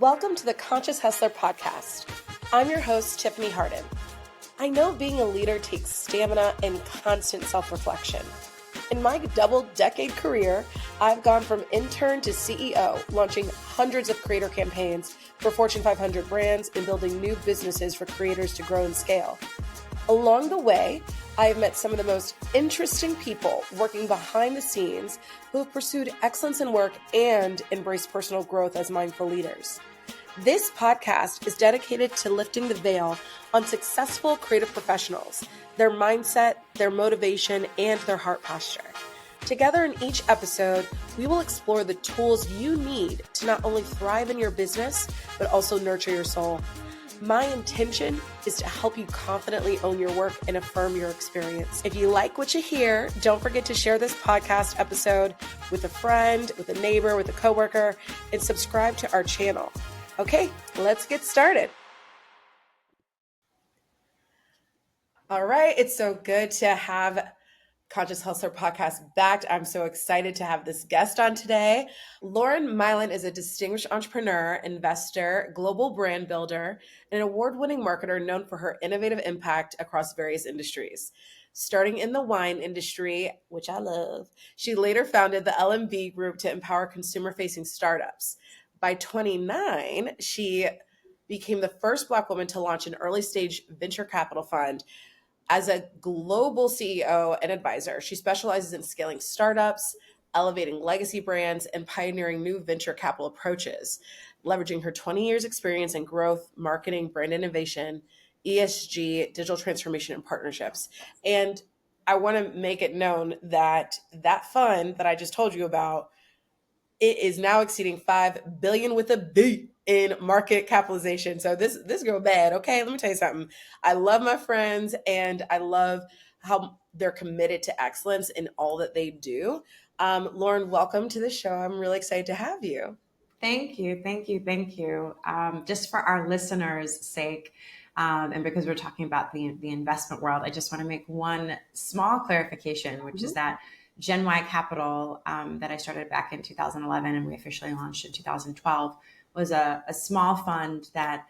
Welcome to the Conscious Hustler podcast. I'm your host, Tiffany Hardin. I know being a leader takes stamina and constant self-reflection. In my double-decade career, I've gone from intern to CEO, launching hundreds of creator campaigns for Fortune 500 brands and building new businesses for creators to grow and scale. Along the way, I have met some of the most interesting people working behind the scenes who have pursued excellence in work and embraced personal growth as mindful leaders. This podcast is dedicated to lifting the veil on successful creative professionals, their mindset, their motivation, and their heart posture. Together in each episode, we will explore the tools you need to not only thrive in your business, but also nurture your soul. My intention is to help you confidently own your work and affirm your experience. If you like what you hear, don't forget to share this podcast episode with a friend, with a neighbor, with a coworker, and subscribe to our channel. Okay, let's get started. All right, it's so good to have Conscious Hustler podcast back. I'm so excited to have this guest on today. Lauren Maillian is a distinguished entrepreneur, investor, global brand builder, and an award-winning marketer known for her innovative impact across various industries. Starting in the wine industry, which I love, she later founded the L&B Group to empower consumer-facing startups. By 29, she became the first Black woman to launch an early-stage venture capital fund. As a global CEO and advisor, she specializes in scaling startups, elevating legacy brands, and pioneering new venture capital approaches, leveraging her 20 years experience in growth, marketing, brand innovation, ESG, digital transformation, and partnerships. And I want to make it known that that fund that I just told you about, it is now exceeding $5 billion with a B in market capitalization. So this girl bad. Okay, let me tell you something. I love my friends and I love how they're committed to excellence in all that they do. Lauren, welcome to the show. I'm really excited to have you. Thank you. Just for our listeners' sake, and because we're talking about the investment world, I just want to make one small clarification, which is that Gen Y Capital, that I started back in 2011 and we officially launched in 2012, was a small fund that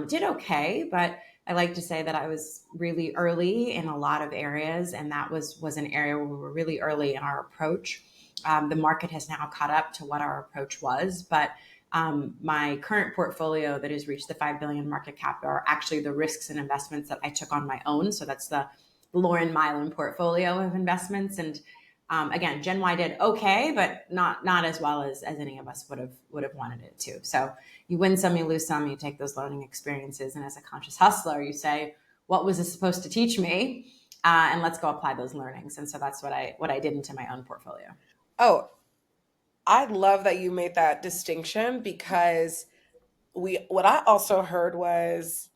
did okay, but I like to say that I was really early in a lot of areas, and that was an area where we were really early in our approach. The market has now caught up to what our approach was, but my current portfolio that has reached the 5 billion market cap are actually the risks and investments that I took on my own. So that's the Lauren Maillian portfolio of investments. And again, Gen Y did okay, but not as well as any of us would have wanted it to. So you win some, you lose some, you take those learning experiences. And as a conscious hustler, you say, what was this supposed to teach me? And let's go apply those learnings. And so that's what I did into my own portfolio. Oh, I love that you made that distinction, because what I also heard was,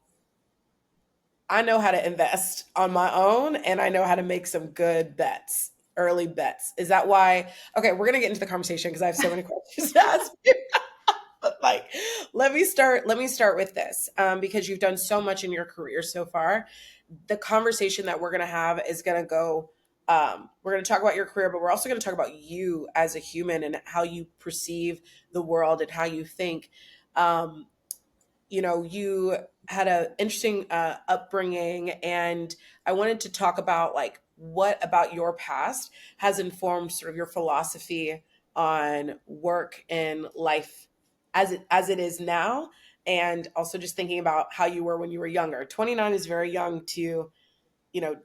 I know how to invest on my own and I know how to make some good bets, early bets. Is that why? Okay, we're going to get into the conversation because I have so many questions to ask you. But let me start with this, because you've done so much in your career so far. The conversation that we're going to have is going to go, we're going to talk about your career, but we're also going to talk about you as a human and how you perceive the world and how you think. You had an interesting upbringing, and I wanted to talk about what about your past has informed sort of your philosophy on work and life as it is now, and also just thinking about how you were when you were younger. 29 is very young to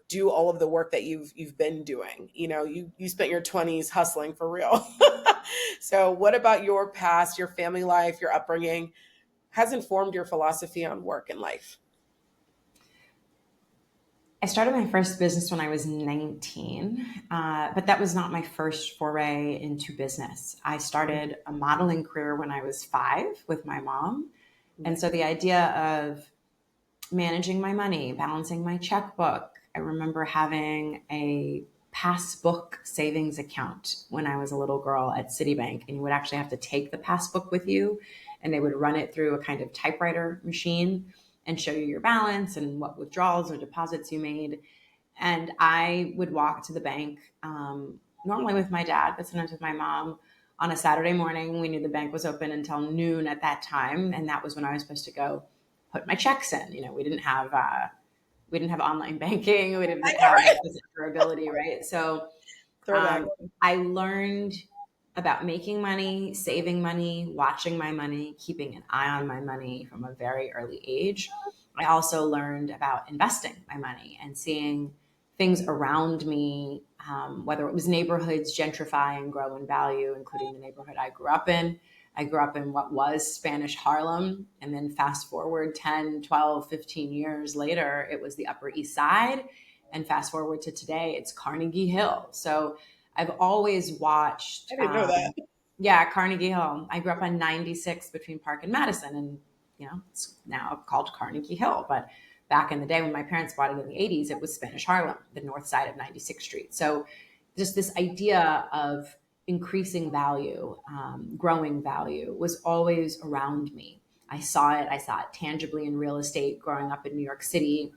do all of the work that you've been doing. You spent your 20s hustling for real. So what about your past, your family life, your upbringing has informed your philosophy on work and life? I started my first business when I was 19, but that was not my first foray into business. I started a modeling career when I was 5 with my mom. And so the idea of managing my money, balancing my checkbook, I remember having a passbook savings account when I was a little girl at Citibank, and you would actually have to take the passbook with you, and they would run it through a kind of typewriter machine and show you your balance and what withdrawals or deposits you made. And I would walk to the bank, normally with my dad, but sometimes with my mom, on a Saturday morning. We knew the bank was open until noon at that time. And that was when I was supposed to go put my checks in. We didn't have online banking. We didn't I know, have right? this interoperability, right? So Throwback. I learned about making money, saving money, watching my money, keeping an eye on my money from a very early age. I also learned about investing my money and seeing things around me, whether it was neighborhoods gentrify and grow in value, including the neighborhood I grew up in. I grew up in what was Spanish Harlem. And then fast forward 10, 12, 15 years later, it was the Upper East Side. And fast forward to today, it's Carnegie Hill. So I've always watched, I didn't know that. yeah, Carnegie Hill. I grew up on 96 between Park and Madison, and it's now called Carnegie Hill. But back in the day when my parents bought it in the 80s, it was Spanish Harlem, the north side of 96th Street. So just this idea of increasing value, growing value was always around me. I saw it. I saw it tangibly in real estate growing up in New York City.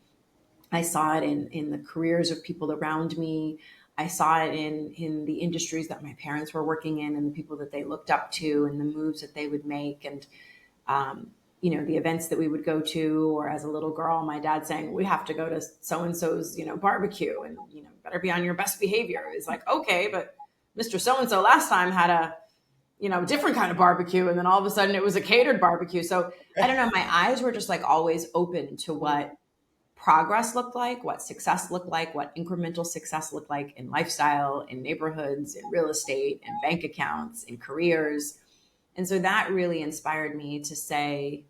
I saw it in the careers of people around me. I saw it in the industries that my parents were working in and the people that they looked up to and the moves that they would make. And, the events that we would go to, or as a little girl, my dad saying, we have to go to so-and-so's, barbecue and, better be on your best behavior. It's like, okay, but Mr. So-and-so last time had a, different kind of barbecue. And then all of a sudden it was a catered barbecue. So I don't know, my eyes were just like always open to what progress looked like, what success looked like, what incremental success looked like in lifestyle, in neighborhoods, in real estate, in bank accounts, in careers. And so that really inspired me to say,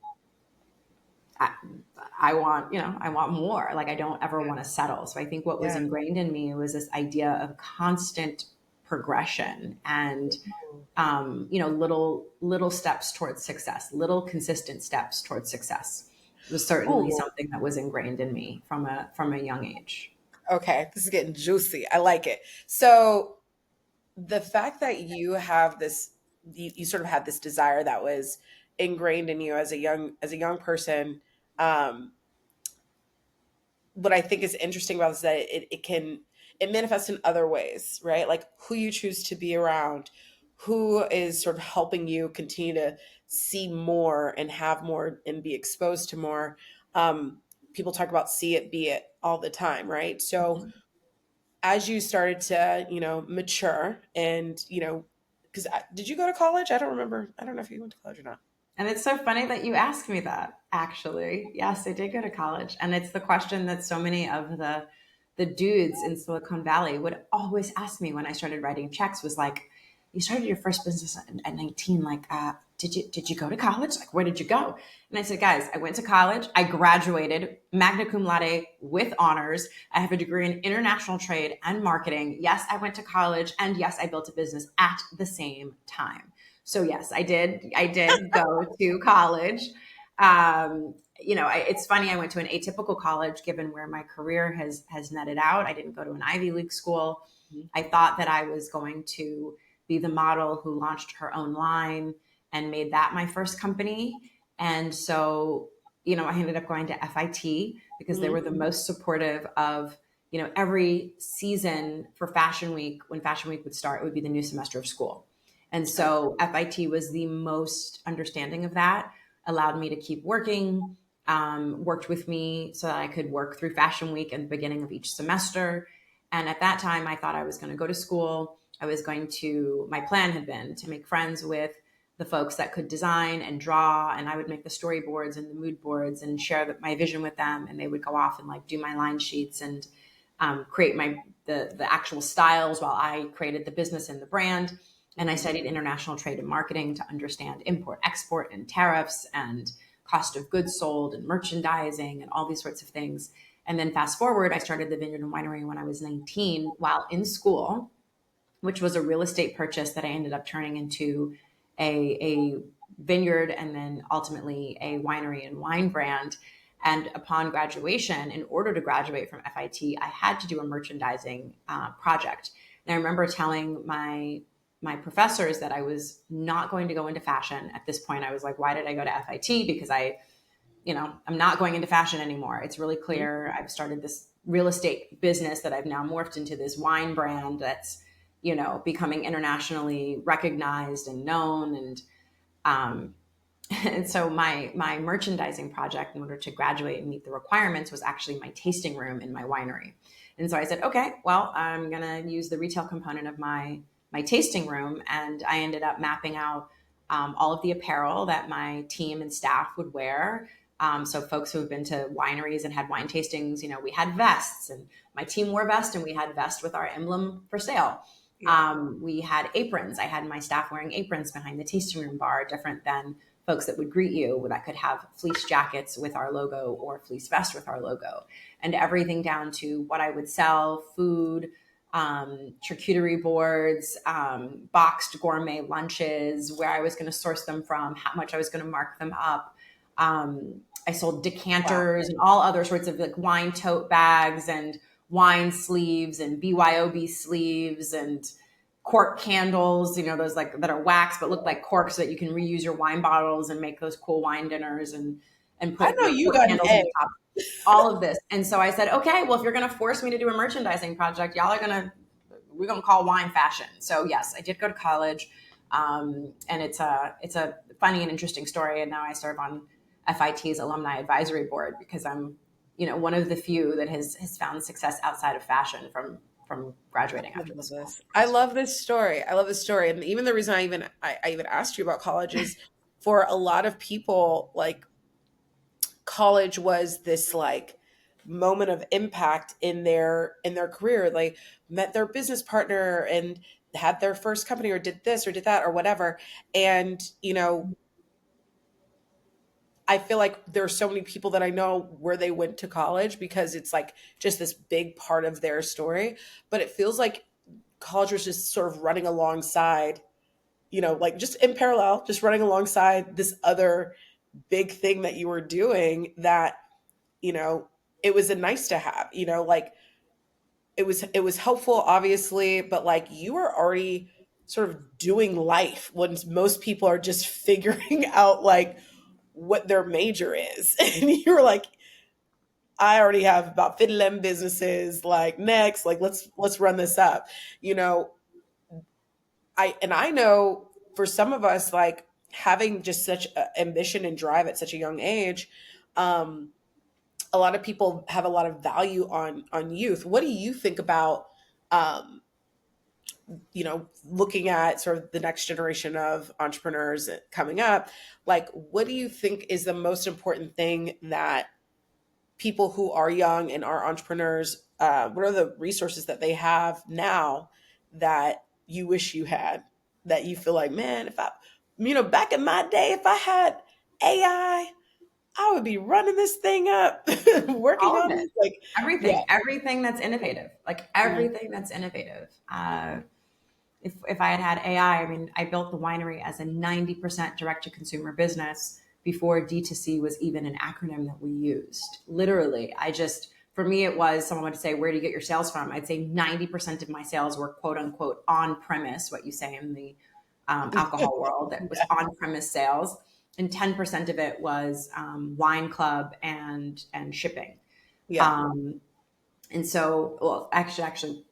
I want more. Like, I don't ever want to settle. So I think what was ingrained in me was this idea of constant progression and, little steps towards success, little consistent steps towards success. It was certainly something that was ingrained in me from a young age. Okay, this is getting juicy. I like it. So the fact that you have this, you sort of had this desire that was ingrained in you as a young person. Um, what I think is interesting about this is that it manifests in other ways, right? Like who you choose to be around, who is sort of helping you continue to see more and have more and be exposed to more. People talk about see it, be it all the time, right? So as you started to, mature and, because did you go to college? I don't remember. I don't know if you went to college or not. And it's so funny that you asked me that, actually. Yes, I did go to college. And it's the question that so many of the dudes in Silicon Valley would always ask me when I started writing checks was like, you started your first business at 19. Like, did you go to college? Like, where did you go? And I said, guys, I went to college. I graduated magna cum laude with honors. I have a degree in international trade and marketing. Yes, I went to college. And yes, I built a business at the same time. So yes, I did go to college. It's funny. I went to an atypical college given where my career has netted out. I didn't go to an Ivy League school. I thought that I was going to be the model who launched her own line and made that my first company. And so, I ended up going to FIT because they were the most supportive of, every season for Fashion Week. When Fashion Week would start, it would be the new semester of school. And so FIT was the most understanding of that, allowed me to keep working, worked with me so that I could work through Fashion Week and the beginning of each semester. And at that time, I thought I was going to go to school. My plan had been to make friends with the folks that could design and draw, and I would make the storyboards and the mood boards and share my vision with them. And they would go off and like do my line sheets and create the actual styles while I created the business and the brand. And I studied international trade and marketing to understand import, export, and tariffs and cost of goods sold and merchandising and all these sorts of things. And then fast forward, I started the vineyard and winery when I was 19 while in school, which was a real estate purchase that I ended up turning into a vineyard and then ultimately a winery and wine brand. And upon graduation, in order to graduate from FIT, I had to do a merchandising project. And I remember telling my professors that I was not going to go into fashion. At this point, I was like, why did I go to FIT? Because I'm not going into fashion anymore. It's really clear. I've started this real estate business that I've now morphed into this wine brand that's, becoming internationally recognized and known. Um, and so my merchandising project, in order to graduate and meet the requirements, was actually my tasting room in my winery. And so I said, okay, well, I'm gonna use the retail component of my tasting room, and I ended up mapping out all of the apparel that my team and staff would wear. So folks who have been to wineries and had wine tastings, we had vests, and my team wore vests, and we had vests with our emblem for sale. Yeah. We had aprons. I had my staff wearing aprons behind the tasting room bar, different than folks that would greet you, that could have fleece jackets with our logo or fleece vest with our logo, and everything down to what I would sell: food, charcuterie boards, boxed gourmet lunches, where I was going to source them from, how much I was going to mark them up. I sold decanters and all other sorts of like wine tote bags and wine sleeves and BYOB sleeves and cork candles, those like that are wax but look like corks so that you can reuse your wine bottles and make those cool wine dinners and I put know you cork got an candles on A. the top. All of this. And so I said, okay, well, if you're going to force me to do a merchandising project, we're going to call wine fashion. So yes, I did go to college. And it's a funny and interesting story. And now I serve on FIT's alumni advisory board because I'm, one of the few that has found success outside of fashion from graduating I after the love school. this. I love this story. I love this story. And even the reason I even asked you about college is for a lot of people, like college was this like moment of impact in their career. Like met their business partner and had their first company or did this or did that or whatever. And, I feel like there's so many people that I know where they went to college because it's like just this big part of their story. But it feels like college was just sort of running alongside, like just in parallel, just running alongside this other big thing that you were doing that, you know, it was a nice to have, like it was helpful obviously, but like you were already sort of doing life when most people are just figuring out like what their major is. And you're like, I already have about 50 businesses, like next, like let's run this up. You know, I know for some of us, like having just such ambition and drive at such a young age, um, a lot of people have a lot of value on youth. What do you think about um, looking at sort of the next generation of entrepreneurs coming up? Like, what do you think is the most important thing that people who are young and are entrepreneurs, what are the resources that they have now that you wish you had, that you feel like, man, if I, back in my day, if I had I would be running this thing up, working All of on it. this. Like, yeah. Everything that's innovative, like Mhm. everything that's innovative. If I had had AI, I mean, I built the winery as a 90% direct to consumer business before D2C was even an acronym that we used. Literally, for me, it was someone would say, where do you get your sales from? I'd say 90% of my sales were quote unquote on premise, what you say in the alcohol world, that was on premise sales. And 10% of it was wine club and shipping. Yeah. Um, and so, well, actually,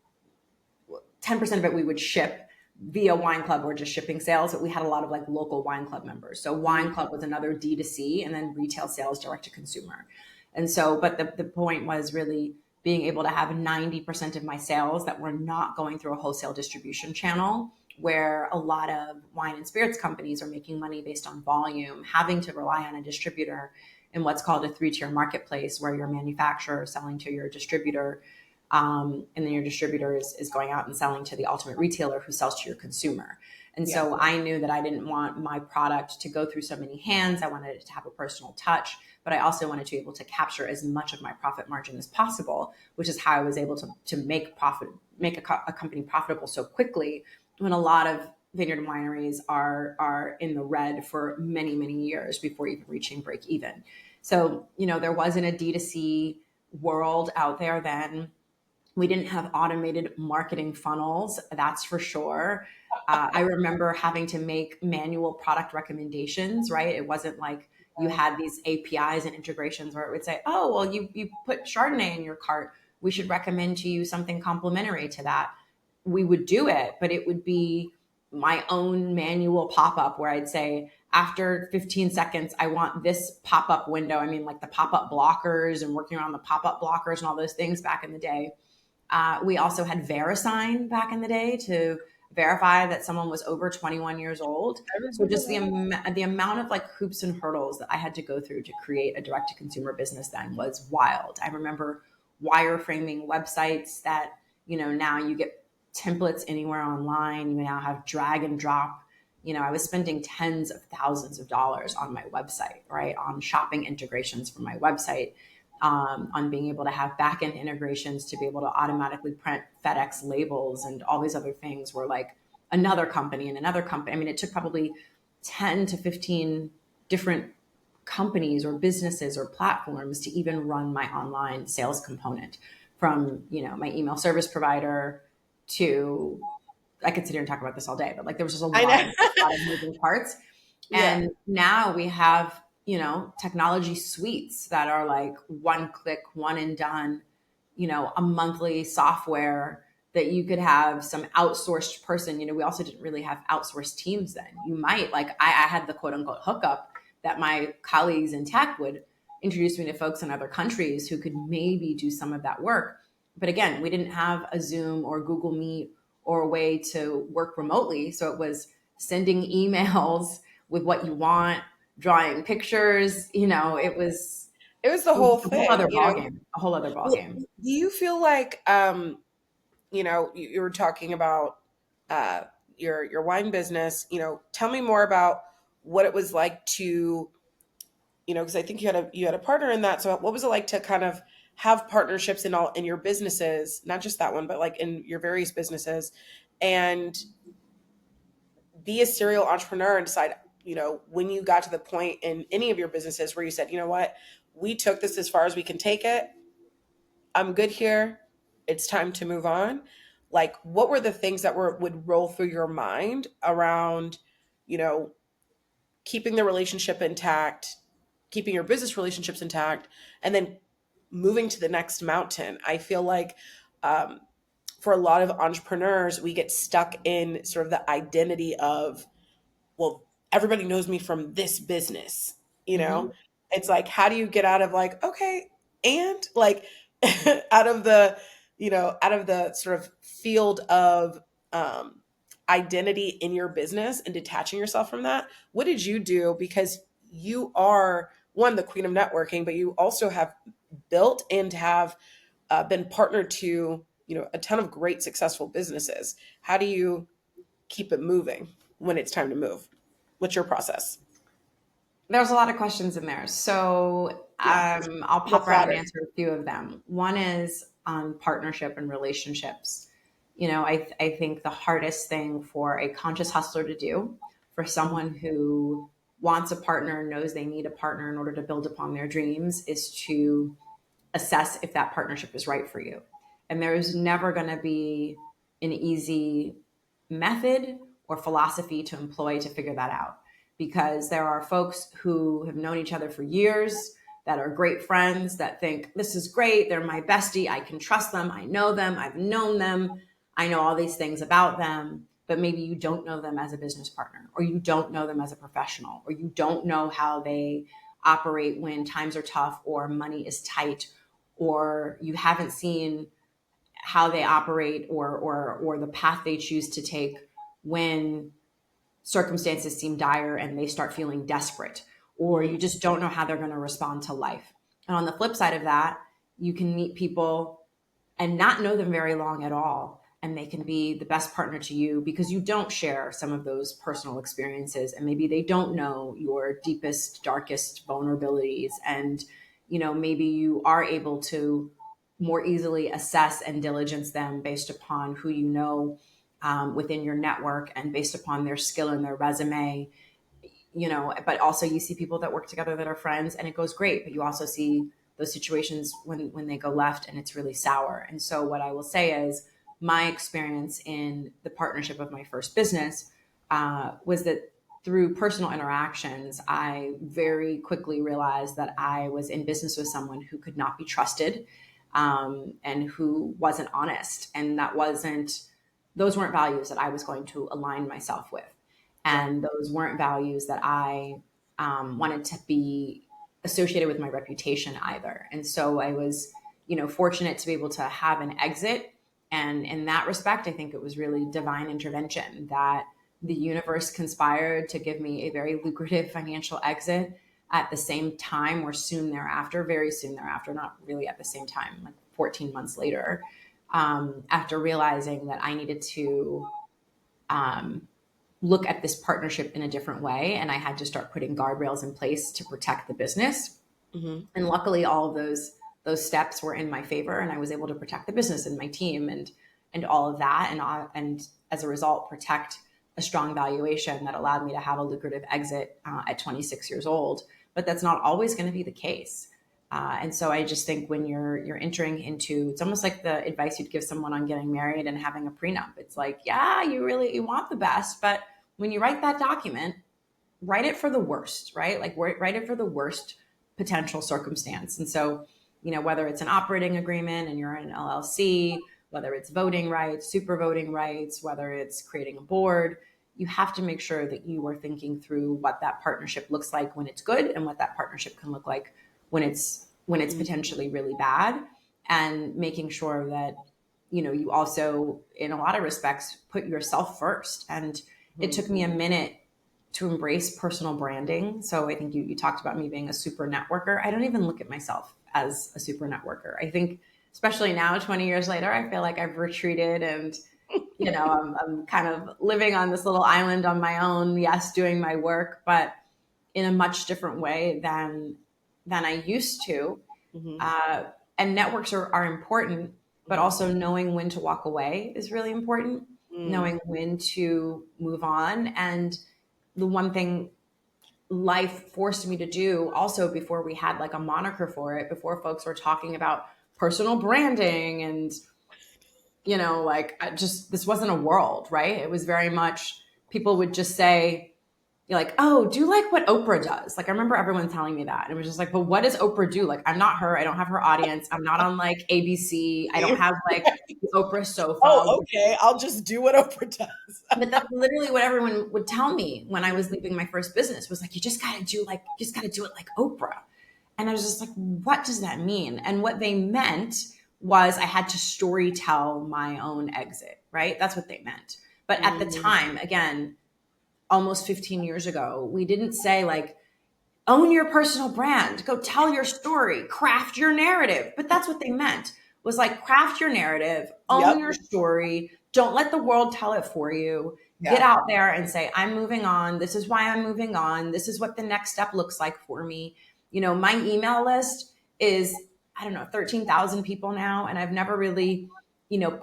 10% of it we would ship via wine club or just shipping sales, but we had a lot of like local wine club members. So wine club was another D2C, and then retail sales direct to consumer. And so, but the point was really being able to have 90% of my sales that were not going through a wholesale distribution channel, where a lot of wine and spirits companies are making money based on volume, having to rely on a distributor in what's called a 3-tier marketplace, where your manufacturer is selling to your distributor, and then your distributor is going out and selling to the ultimate retailer who sells to your consumer. And Yeah. so I knew that I didn't want my product to go through so many hands. I wanted it to have a personal touch, but I also wanted to be able to capture as much of my profit margin as possible, which is how I was able to make a company profitable so quickly when a lot of vineyard wineries are in the red for many, many years before even reaching break even. So, there wasn't a D2C world out there then. We didn't have automated marketing funnels, that's for sure. I remember having to make manual product recommendations, right? It wasn't like you had these APIs and integrations where it would say, oh, well, you put Chardonnay in your cart. We should recommend to you something complementary to that. we would do it, but it would be my own manual pop-up where I'd say, after 15 seconds, I want this pop-up window. I mean, like the pop-up blockers and working around the pop-up blockers and all those things back in the day. We also had VeriSign back in the day to verify that someone was over 21 years old. So just the amount of like hoops and hurdles that I had to go through to create a direct-to-consumer business then was wild. I remember wireframing websites that, now you get templates anywhere online. You now have drag and drop. I was spending tens of thousands of dollars on my website, right? On shopping integrations for my website, on being able to have back-end integrations to be able to automatically print FedEx labels and all these other things were like another company and another company. I mean, it took probably 10 to 15 different companies or businesses or platforms to even run my online sales component, from, my email service provider to, I could sit here and talk about this all day, but like there was just a lot of moving parts. Yeah. And now we have, technology suites that are like one click, one and done, a monthly software that you could have some outsourced person. We also didn't really have outsourced teams then. You might, like, I had the quote unquote hookup that my colleagues in tech would introduce me to folks in other countries who could maybe do some of that work. But again, we didn't have a Zoom or Google Meet or a way to work remotely. So it was sending emails with what you want, drawing pictures. It was the whole a whole thing, other ballgame, a whole other ballgame. Do you feel like, you were talking about your wine business, tell me more about what it was like to, because I think you had a partner in that. So what was it like to kind of have partnerships in your businesses, not just that one, but like in your various businesses, and be a serial entrepreneur and decide, when you got to the point in any of your businesses where you said, you know what, we took this as far as we can take it. I'm good here. It's time to move on. Like, what were the things that would roll through your mind around, you know, keeping the relationship intact, keeping your business relationships intact, and then moving to the next mountain? I feel like for a lot of entrepreneurs, we get stuck in sort of the identity of, well, everybody knows me from this business, Mm-hmm. It's like, how do you get out of like, okay, and like out of the, out of the sort of field of identity in your business and detaching yourself from that? What did you do? Because you are, one, the queen of networking, but you also have built and have been partnered to, a ton of great successful businesses. How do you keep it moving when it's time to move? What's your process? There's a lot of questions in there. So Yeah. I'll The pop around and platter. answer a few of them. One is on partnership and relationships. I think the hardest thing for a conscious hustler to do, for someone who wants a partner, knows they need a partner in order to build upon their dreams, is to assess if that partnership is right for you. And there's never going to be an easy method or philosophy to employ to figure that out, because there are folks who have known each other for years, that are great friends, that think this is great, they're my bestie, I can trust them, I know them, I've known them, I know all these things about them. But maybe you don't know them as a business partner, or you don't know them as a professional, or you don't know how they operate when times are tough or money is tight, or you haven't seen how they operate or the path they choose to take when circumstances seem dire and they start feeling desperate, or you just don't know how they're going to respond to life. And on the flip side of that, you can meet people and not know them very long at all, and they can be the best partner to you because you don't share some of those personal experiences, and maybe they don't know your deepest, darkest vulnerabilities. And maybe you are able to more easily assess and diligence them based upon who you know within your network and based upon their skill and their resume. But also you see people that work together that are friends and it goes great, but you also see those situations when they go left and it's really sour. And so what I will say is, my experience in the partnership of my first business was that through personal interactions, I very quickly realized that I was in business with someone who could not be trusted, and who wasn't honest. And that wasn't those weren't values that I was going to align myself with. And those weren't values that I wanted to be associated with my reputation either. And so I was, fortunate to be able to have an exit. And in that respect, I think it was really divine intervention that the universe conspired to give me a very lucrative financial exit at the same time or soon thereafter, very soon thereafter, not really at the same time, like 14 months later, after realizing that I needed to look at this partnership in a different way. And I had to start putting guardrails in place to protect the business. Mm-hmm. And luckily, all of those steps were in my favor, and I was able to protect the business and my team and all of that. And as a result, protect a strong valuation that allowed me to have a lucrative exit at 26 years old. But that's not always going to be the case. And so I just think when you're entering into, it's almost like the advice you'd give someone on getting married and having a prenup. It's like, yeah, you want the best, but when you write that document, write it for the worst, right? Like write it for the worst potential circumstance. And so, whether it's an operating agreement and you're in an LLC, whether it's voting rights, super voting rights, whether it's creating a board, you have to make sure that you are thinking through what that partnership looks like when it's good and what that partnership can look like when it's potentially really bad, and making sure that, you also, in a lot of respects, put yourself first. And it took me a minute to embrace personal branding. So I think you talked about me being a super networker. I don't even look at myself as a super networker. I think, especially now, 20 years later, I feel like I've retreated and, I'm kind of living on this little island on my own. Yes, doing my work, but in a much different way than I used to. Mm-hmm. And networks are important, but also knowing when to walk away is really important. Knowing when to move on. And the one thing life forced me to do also, before we had like a moniker for it, before folks were talking about personal branding and, this wasn't a world, right? It was very much, people would just say, you're like, oh, do like what Oprah does. Like, I remember everyone telling me that. And it was just like, but what does Oprah do? Like, I'm not her. I don't have her audience. I'm not on like ABC. I don't have like the Oprah sofa. Oh, okay. I'll just do what Oprah does. But that's literally what everyone would tell me when I was leaving my first business, was like, you just got to do it like Oprah. And I was just like, what does that mean? And what they meant was I had to story tell my own exit, right? That's what they meant. But at the time, again, almost 15 years ago, we didn't say like, own your personal brand, go tell your story, craft your narrative. But that's what they meant, was like, craft your narrative, own your story. Don't let the world tell it for you. Get out there and say, I'm moving on. This is why I'm moving on. This is what the next step looks like for me. My email list is, 13,000 people now. And I've never really,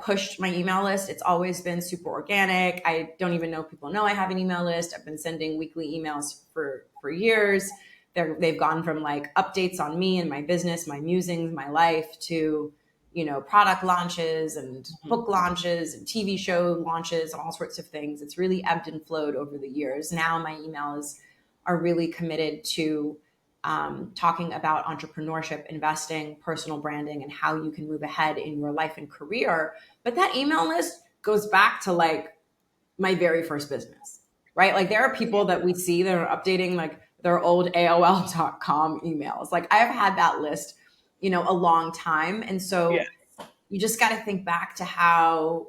pushed my email list. It's always been super organic. I don't even know people know I have an email list. I've been sending weekly emails for years. They've gone from like updates on me and my business, my musings, my life, to, product launches and book launches and TV show launches, all sorts of things. It's really ebbed and flowed over the years. Now my emails are really committed to talking about entrepreneurship, investing, personal branding, and how you can move ahead in your life and career. But that email list goes back to like my very first business, right? Like, there are people that we see that are updating like their old AOL.com emails. Like, I've had that list, a long time. And so you just got to think back to how,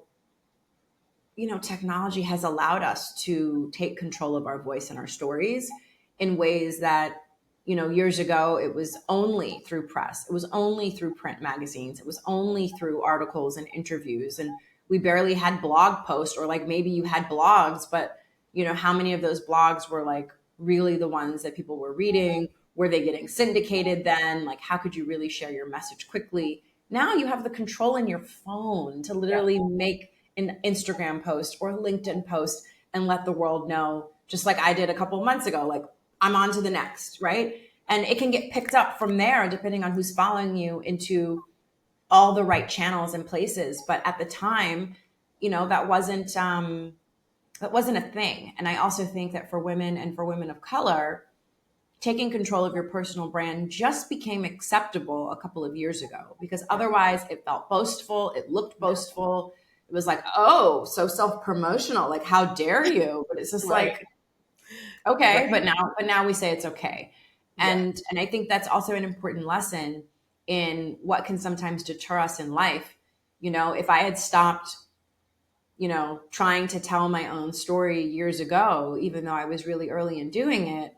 technology has allowed us to take control of our voice and our stories in ways that, years ago, it was only through press. It was only through print magazines. It was only through articles and interviews. And we barely had blog posts, or like maybe you had blogs, but how many of those blogs were like really the ones that people were reading? Were they getting syndicated then? Like, how could you really share your message quickly? Now you have the control in your phone to literally make an Instagram post or a LinkedIn post and let the world know, just like I did a couple of months ago, like, I'm on to the next, right? And it can get picked up from there, depending on who's following you, into all the right channels and places. But at the time, that wasn't a thing. And I also think that for women and for women of color, taking control of your personal brand just became acceptable a couple of years ago, because otherwise it felt boastful. It looked boastful. was like, oh, so self-promotional, like how dare you? But it's just Right. like, okay, Right. but now we say it's okay. Yeah. And I think that's also an important lesson in what can sometimes deter us in life. You know, if I had stopped, you know, trying to tell my own story years ago, even though I was really early in doing it,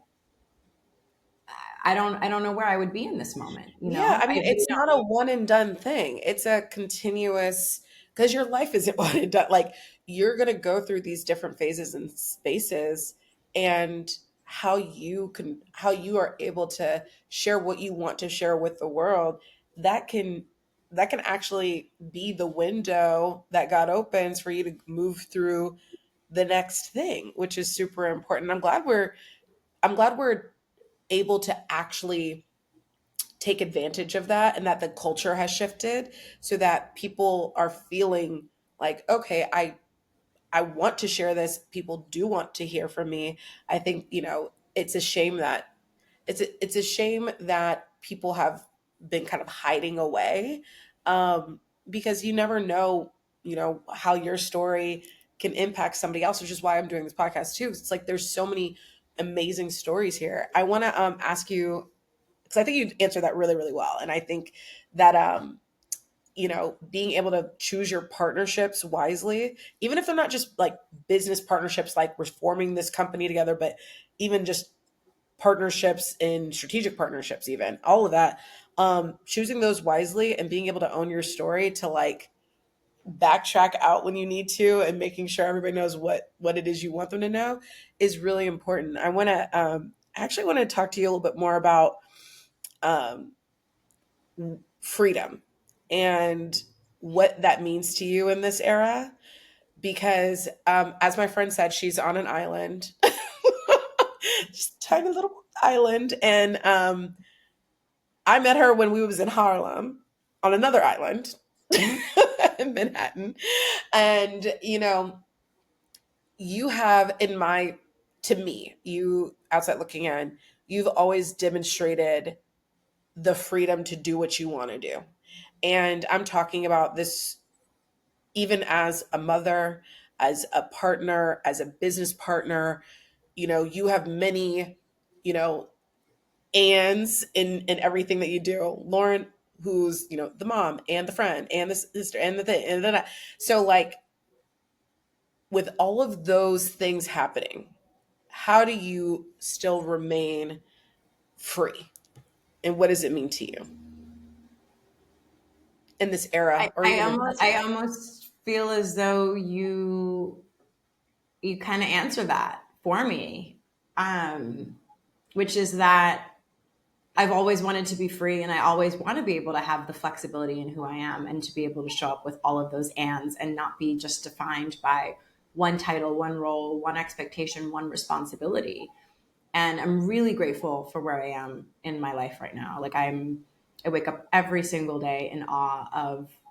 I don't know where I would be in this moment, you Yeah, know? I I mean, really it's not don't. a one and done thing. It's a continuous, because your life isn't one and done. Like you're going to go through these different phases and spaces, and how you are able to share what you want to share with the world, that can that can actually be the window that God opens for you to move through the next thing, which is super important. I'm glad we're able to actually take advantage of that, and that the culture has shifted so that people are feeling like, okay, I want to share this, people do want to hear from me. I think, it's a shame that it's a shame that people have been kind of hiding away, because you never know, how your story can impact somebody else, which is why I'm doing this podcast too. It's like there's so many amazing stories here. I want to ask you, because I think you answer that really, really well. And I think that, being able to choose your partnerships wisely, even if they're not just like business partnerships, like we're forming this company together, but even just partnerships and strategic partnerships, even all of that, choosing those wisely and being able to own your story to like backtrack out when you need to, and making sure everybody knows what it is you want them to know is really important. I actually want to talk to you a little bit more about um, freedom and what that means to you in this era. Because, as my friend said, she's on an island, just a tiny little island. And I met her when we was in Harlem on another island Mhm. in Manhattan. And, you have to me, you outside looking in, you've always demonstrated the freedom to do what you want to do. And I'm talking about this even as a mother, as a partner, as a business partner. You have many, you know, ands in everything that you do. Lauren, who's, the mom and the friend and the sister and the thing and then so like with all of those things happening, how do you still remain free? And what does it mean to you in this era or even in I today? almost feel as though you kind of answer that for me, um, which is that I've always wanted to be free, and I always want to be able to have the flexibility in who I am and to be able to show up with all of those ands and not be just defined by one title, one role, one expectation, one responsibility. And I'm really grateful for where I am in my life right now. Like I wake up every single day in awe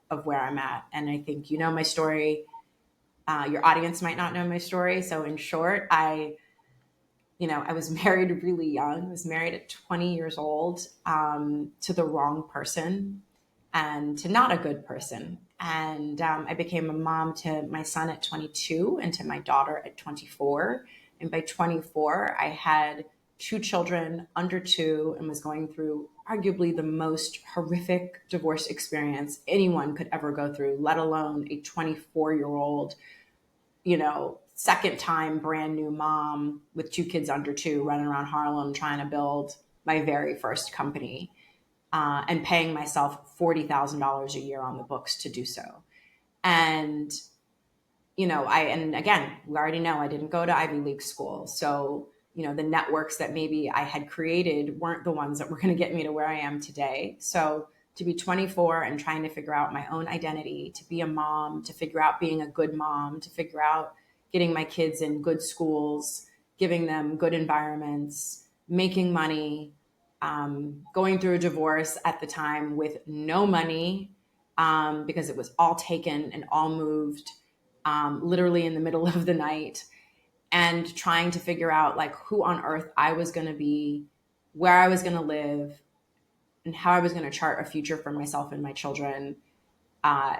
of where I'm at. And I think you know my story. Your audience might not know my story. So in short, I was married really young. I was married at 20 years old, to the wrong person and to not a good person. And I became a mom to my son at 22 and to my daughter at 24. And by 24, I had two children under two and was going through arguably the most horrific divorce experience anyone could ever go through, let alone a 24-year-old, second time brand new mom with two kids under two running around Harlem trying to build my very first company, and paying myself $40,000 a year on the books to do so. And, and again, we already know I didn't go to Ivy League school. So, the networks that maybe I had created weren't the ones that were going to get me to where I am today. So, to be 24 and trying to figure out my own identity, to be a mom, to figure out being a good mom, to figure out getting my kids in good schools, giving them good environments, making money, going through a divorce at the time with no money, because it was all taken and all moved, literally in the middle of the night, and trying to figure out like who on earth I was going to be, where I was going to live, and how I was going to chart a future for myself and my children,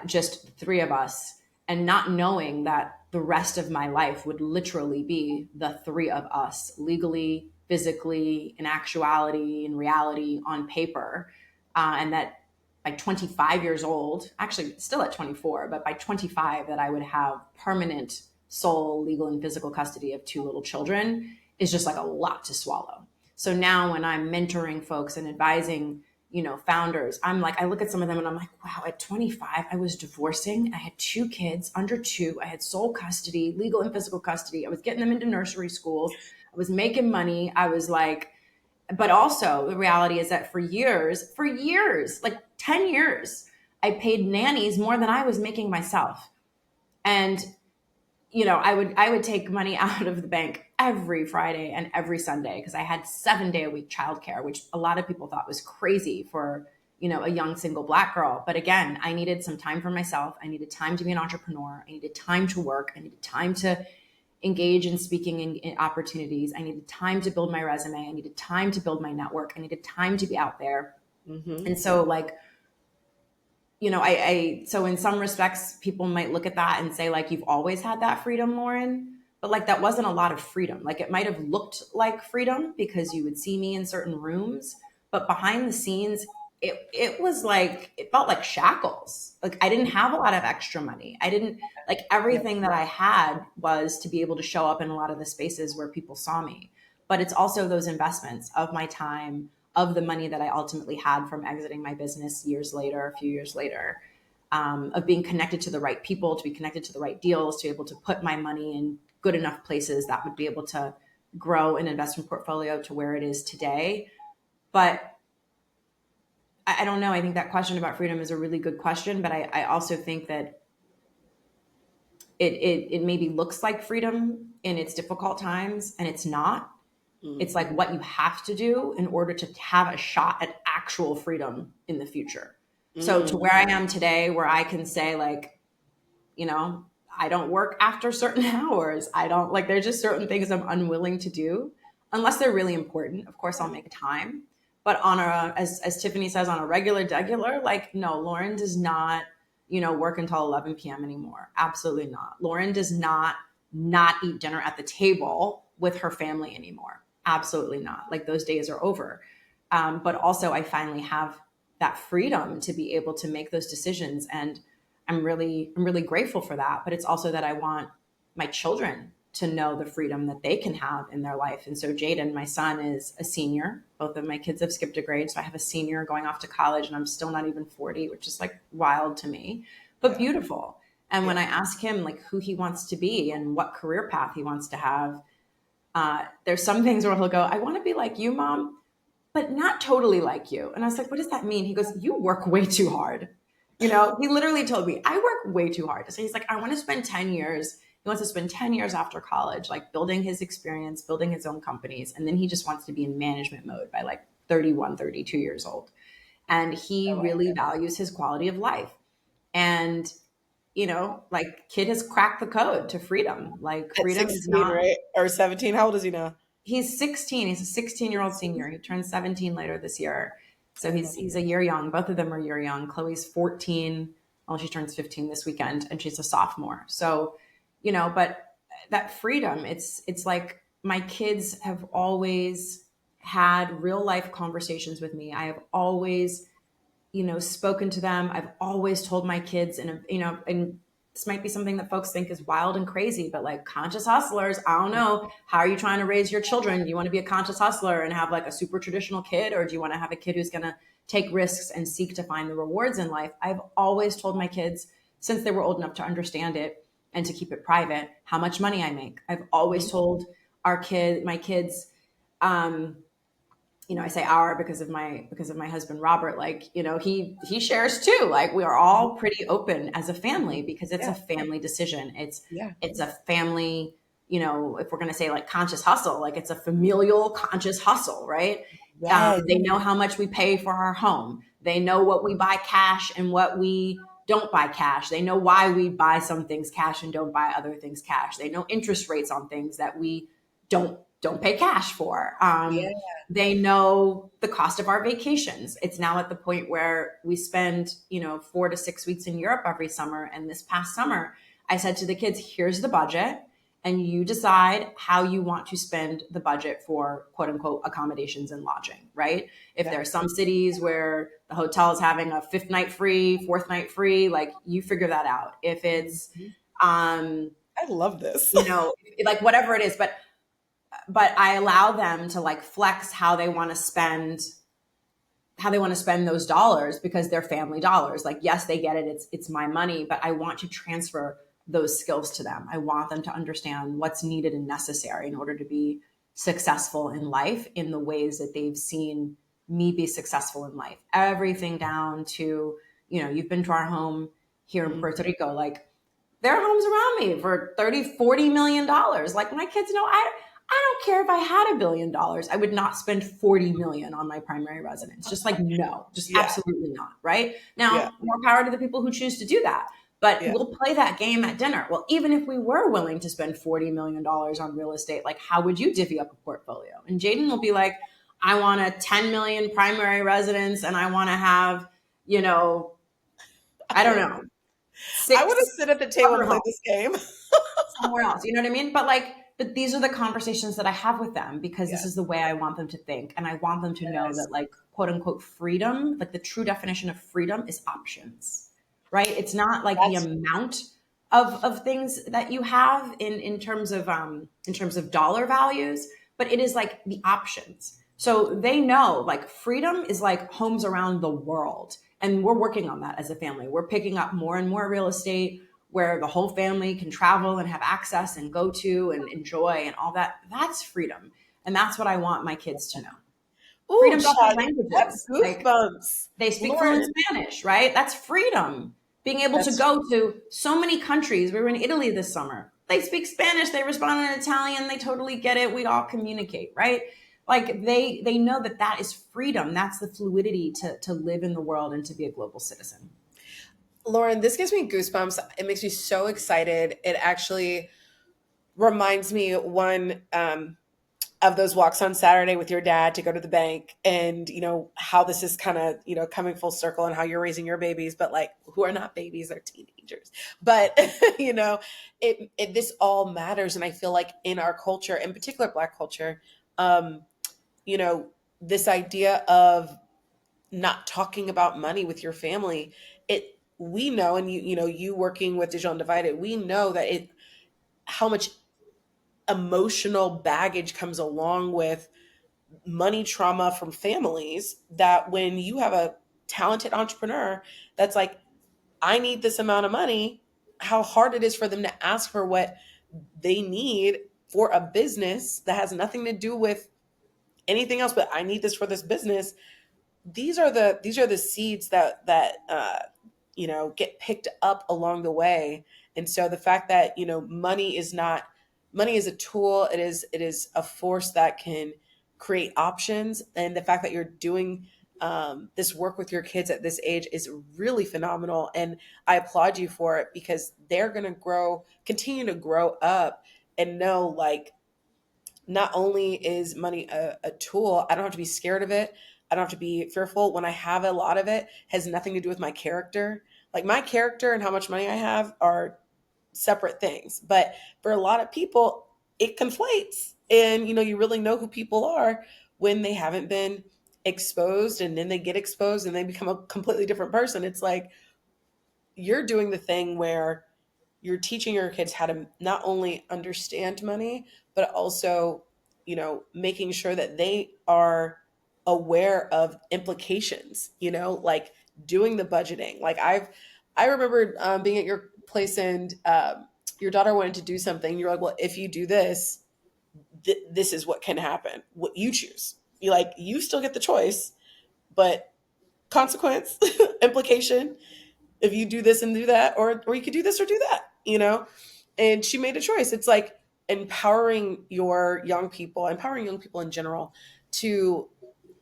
just the three of us. and not knowing that the rest of my life would literally be the three of us, legally, physically, in actuality, in reality, on paper. And that by 25 years old, actually still at 24, but by 25, that I would have permanent sole legal and physical custody of two little children is just like a lot to swallow. So now when I'm mentoring folks and advising, founders, I'm like, I look at some of them and I'm like, wow, at 25, I was divorcing. I had two kids under two. I had sole custody, legal and physical custody. I was getting them into nursery schools. I was making money. I was like, but also the reality is that for years, like 10 years, I paid nannies more than I was making myself. And I would take money out of the bank every Friday and every Sunday because I had 7-day-a-week childcare, which a lot of people thought was crazy for, a young single Black girl. But again, I needed some time for myself. I needed time to be an entrepreneur. I needed time to work. I needed time to engage in speaking in opportunities. I needed time to build my resume. I needed time to build my network. I needed time to be out there. Mm-hmm. And so so in some respects, people might look at that and say, like, you've always had that freedom, Lauren, but like, that wasn't a lot of freedom. Like, it might've looked like freedom because you would see me in certain rooms, but behind the scenes, it was like, it felt like shackles. Like, I didn't have a lot of extra money. I didn't like everything that I had was to be able to show up in a lot of the spaces where people saw me. But it's also those investments of my time, of the money that I ultimately had from exiting my business a few years later, of being connected to the right people, to be connected to the right deals, to be able to put my money in good enough places that would be able to grow an investment portfolio to where it is today. But I don't know. I think that question about freedom is a really good question, but I also think that it maybe looks like freedom in its difficult times, and it's not. It's like what you have to do in order to have a shot at actual freedom in the future. So to where I am today, where I can say, like, I don't work after certain hours. I don't like, there's just certain things I'm unwilling to do unless they're really important. Of course, I'll make time. But as Tiffany says, on a regular, like, no, Lauren does not, work until 11 p.m. anymore. Absolutely not. Lauren does not eat dinner at the table with her family anymore. Absolutely not. Like, those days are over. But also I finally have that freedom to be able to make those decisions. And I'm really grateful for that. But it's also that I want my children to know the freedom that they can have in their life. And so Jaden, my son, is a senior. Both of my kids have skipped a grade. So I have a senior going off to college, and I'm still not even 40, which is like wild to me, but beautiful. And when I ask him like who he wants to be and what career path he wants to have, there's some things where he'll go, I want to be like you, Mom, but not totally like you. And I was like, what does that mean? He goes, you work way too hard. He literally told me, I work way too hard. So he's like, I want to spend 10 years. He wants to spend 10 years after college, like building his experience, building his own companies. And then he just wants to be in management mode by like 31, 32 years old. And he really values his quality of life. And, like, kid has cracked the code to freedom. Like, freedom 16, is not, right? Or 17. How old is he now? he's 16. He's a 16-year-old senior. He turns 17 later this year. So he's a year young. Both of them are a year young. Chloe's 14. Well, she turns 15 this weekend, and she's a sophomore. So, but that freedom, it's like my kids have always had real life conversations with me. I have always, spoken to them. I've always told my kids, and this might be something that folks think is wild and crazy, but like, conscious hustlers, I don't know. How are you trying to raise your children? Do you want to be a conscious hustler and have like a super traditional kid? Or do you want to have a kid who's going to take risks and seek to find the rewards in life? I've always told my kids, since they were old enough to understand it and to keep it private, how much money I make. I've always told my kids, I say our because of my husband, Robert, like, he shares too. Like, we are all pretty open as a family because it's a family decision. It's a family, if we're going to say like conscious hustle, like it's a familial conscious hustle, right? Yes. They know how much we pay for our home. They know what we buy cash and what we don't buy cash. They know why we buy some things cash and don't buy other things cash. They know interest rates on things that we don't pay cash for. They know the cost of our vacations. It's now at the point where we spend, 4 to 6 weeks in Europe every summer. And this past summer, I said to the kids, here's the budget, and you decide how you want to spend the budget for quote unquote accommodations and lodging, right? If Yeah. there are some cities where the hotel is having a fifth night free, fourth night free, like you figure that out. If it's, Mhm. um, I love this. you know, like whatever it is, but I allow them to like flex how they want to spend those dollars because they're family dollars. Like, yes, they get it. It's my money, but I want to transfer those skills to them. I want them to understand what's needed and necessary in order to be successful in life in the ways that they've seen me be successful in life. Everything down to, you've been to our home here in Mhm. Puerto Rico. Like, there are homes around me for 30, $40 million. Like, my kids know I don't care if I had $1 billion. I would not spend 40 million on my primary residence. Just like, no, just Yeah. absolutely not. Right Yeah. now, more power to the people who choose to do that. But Yeah. we'll play that game at dinner. Well, even if we were willing to spend $40 million on real estate, like, how would you divvy up a portfolio? And Jaden will be like, I want a 10 million primary residence and I want to have, I don't know, I want to 6 sit at the table and summer play homes this game. somewhere else. You know what I mean? But these are the conversations that I have with them because this is Yes. the way I want them to think. And I want them to know Yes. that, like, quote unquote, freedom, like the true definition of freedom is options, right? It's not like the That's amount of things that you have in terms of dollar values, but it is like the options. So they know like freedom is like homes around the world. And we're working on that as a family. We're picking up more and more real estate where the whole family can travel and have access and go to and enjoy and all that. That's freedom. And that's what I want my kids to know. ooh, Freedom's also child, I have languages. Like, goosebumps. they speak fluent Lauren, Spanish, right? That's freedom. Being able to that's go to so many countries. We were in Italy this summer. They speak Spanish, they respond in Italian, they totally get it. We all communicate, right? Like, they know that that is freedom. That's the fluidity to live in the world and to be a global citizen. Lauren, this gives me goosebumps. It makes me so excited. It actually reminds me one of those walks on Saturday with your dad to go to the bank, and how this is kind of coming full circle and how you're raising your babies, but like who are not babies, they're teenagers. But this all matters, and I feel like in our culture, in particular Black culture, um, you know, this idea of not talking about money with your family, it we know, and you working with Digital Undivided, we know that it how much emotional baggage comes along with money trauma from families, that when you have a talented entrepreneur that's like, I need this amount of money, how hard it is for them to ask for what they need for a business that has nothing to do with anything else, but I need this for this business. These are the seeds that get picked up along the way. And so the fact that money is a tool, it is a force that can create options, and the fact that you're doing this work with your kids at this age is really phenomenal, and I applaud you for it, because they're going to continue to grow up and know, like, not only is money a tool, I don't have to be scared of it. I don't have to be fearful. When I have a lot of it, has nothing to do with my character. Like, my character and how much money I have are separate things. But for a lot of people, it conflates. And you really know who people are when they haven't been exposed, and then they get exposed and they become a completely different person. It's like you're doing the thing where you're teaching your kids how to not only understand money, but also, making sure that they are aware of implications, like doing the budgeting. Like, I remember being at your place, and your daughter wanted to do something. You're like, well, if you do this, this is what can happen. What you choose. You still get the choice, but consequence, implication, if you do this and do that, or you could do this or do that. And she made a choice. It's like empowering young people in general, to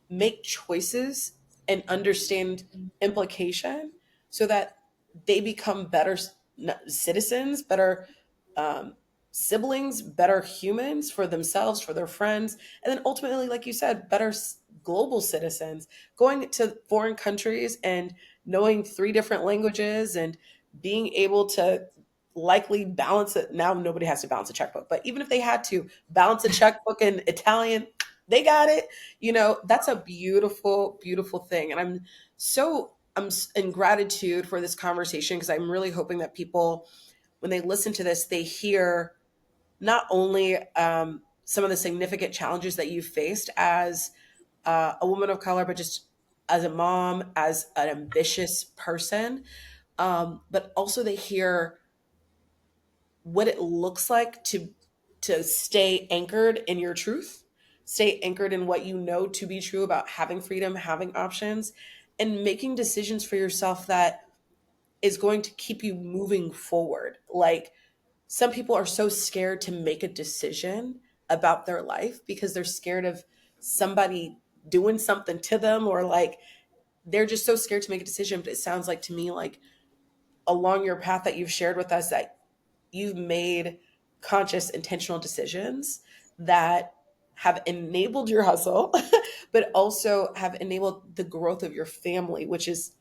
make choices and understand implication, so that they become better citizens, better um, siblings, better humans for themselves, for their friends, and then ultimately, like you said, better global citizens, going to foreign countries and knowing three different languages, and being able to likely balance it. Now nobody has to balance a checkbook, but even if they had to balance a checkbook in Italian, they got it. That's a beautiful, beautiful thing. And I'm in gratitude for this conversation, because I'm really hoping that people, when they listen to this, they hear not only some of the significant challenges that you've faced as a woman of color, but just as a mom, as an ambitious person, but also they hear what it looks like to stay anchored in your truth, stay anchored in what you know to be true about having freedom, having options, and making decisions for yourself that is going to keep you moving forward. Like, some people are so scared to make a decision about their life because they're scared of somebody doing something to them, or like they're just so scared to make a decision. But it sounds like to me, like, along your path that you've shared with us, that you've made conscious, intentional decisions that have enabled your hustle, but also have enabled the growth of your family, which is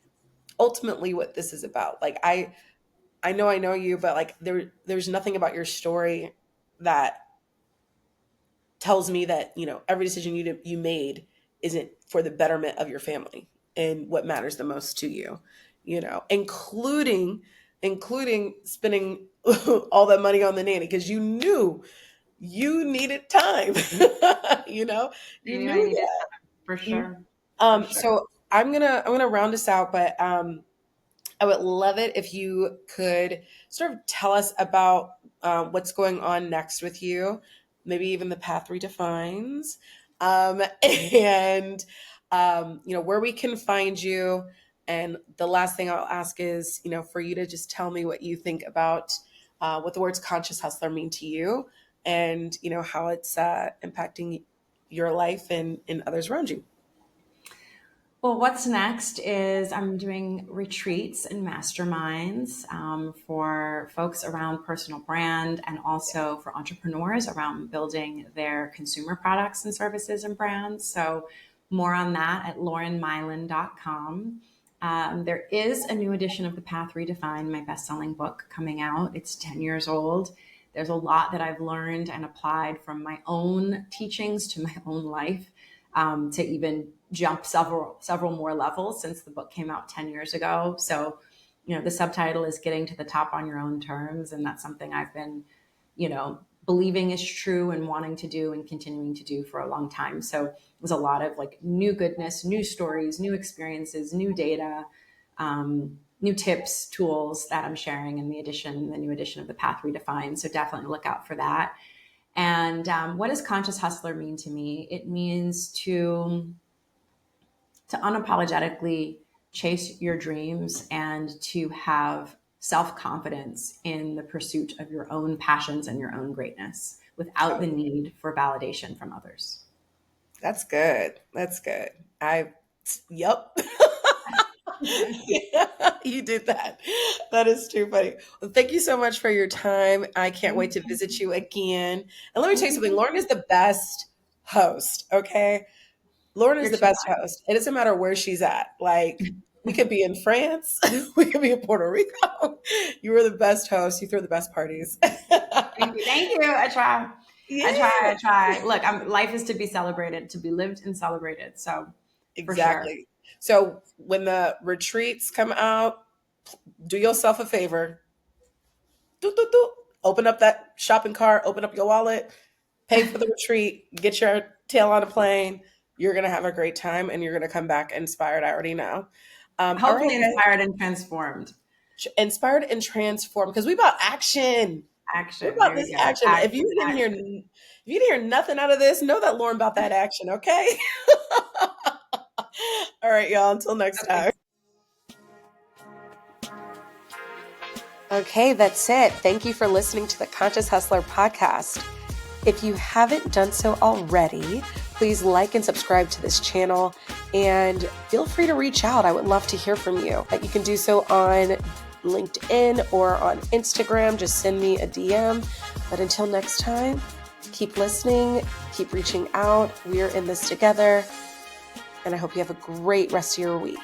ultimately what this is about. Like, I know you, but like there's nothing about your story that tells me that, every decision you made isn't for the betterment of your family and what matters the most to you, including spending all that money on the nanny because you knew you needed time. you know, I you knew I knew needed that. time for sure. For sure. So I'm gonna round us out, but I would love it if you could sort of tell us about what's going on next with you, maybe even the path redefines, and where we can find you. And the last thing I'll ask is, for you to just tell me what you think about what the words conscious hustler mean to you, and how it's impacting your life and others around you. Well, what's next is I'm doing retreats and masterminds for folks around personal brand, and also for entrepreneurs around building their consumer products and services and brands. So more on that at laurenmaillian.com. There is a new edition of The Path Redefined, my best-selling book, coming out. It's 10 years old. There's a lot that I've learned and applied from my own teachings to my own life, to even jump several more levels since the book came out 10 years ago. So, the subtitle is Getting to the Top on Your Own Terms. And that's something I've been, believing is true and wanting to do and continuing to do for a long time. So it was a lot of like new goodness, new stories, new experiences, new data, new tips, tools that I'm sharing in the new edition of The Path Redefined. So definitely look out for that. And what does conscious hustler mean to me? It means to unapologetically chase your dreams and to have self-confidence in the pursuit of your own passions and your own greatness without the need for validation from others. That's good. That's good. Yep. You did that. That is too funny. Well, thank you so much for your time. I can't wait to visit you again. And let me tell you something. Lauren is the best host. Okay. Lauren is You're the too best host. It doesn't matter where she's at. Like, we could be in France. We could be in Puerto Rico. You are the best host. You throw the best parties. Thank you. Thank you. I try. Yeah. I try. Look, life is to be celebrated, to be lived and celebrated. So for sure. Exactly. So when the retreats come out, do yourself a favor. Do, do, do. Open up that shopping cart, open up your wallet, pay for the retreat, get your tail on a plane. You're going to have a great time and you're going to come back inspired. I already know. All right, Hopefully inspired and transformed. inspired and transformed, because we about action. We're Action. about There we this go. action. If you Action. didn't hear, Action. if you didn't hear nothing out of this, know that Lauren about that action. Okay. All right, y'all. Until next Okay. time. Okay, that's it. Thank you for listening to the Conscious Hustler podcast. If you haven't done so already, please like and subscribe to this channel, and feel free to reach out. I would love to hear from you. You can do so on LinkedIn or on Instagram. Just send me a DM. But until next time, keep listening, keep reaching out. We are in this together, and I hope you have a great rest of your week.